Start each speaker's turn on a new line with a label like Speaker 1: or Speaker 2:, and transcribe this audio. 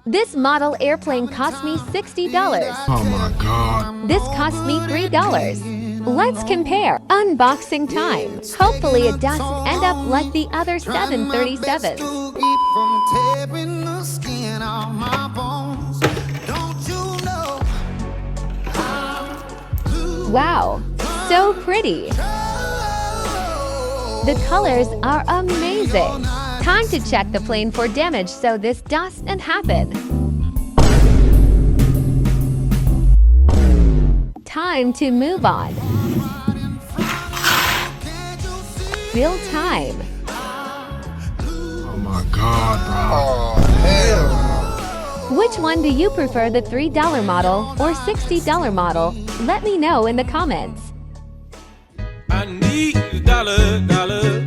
Speaker 1: This model airplane cost me $60.
Speaker 2: Oh my God.
Speaker 1: This cost me $3. Let's compare. Unboxing time. Hopefully it doesn't end up like the other 737s. Wow, so pretty. The colors are amazing. Time to check the plane for damage so this doesn't happen. Time to move on. Build time.
Speaker 2: Oh my God, bro.
Speaker 3: Oh, hell.
Speaker 1: Which one do you prefer, the $3 model or $60 model? Let me know in the comments.
Speaker 4: I need $1.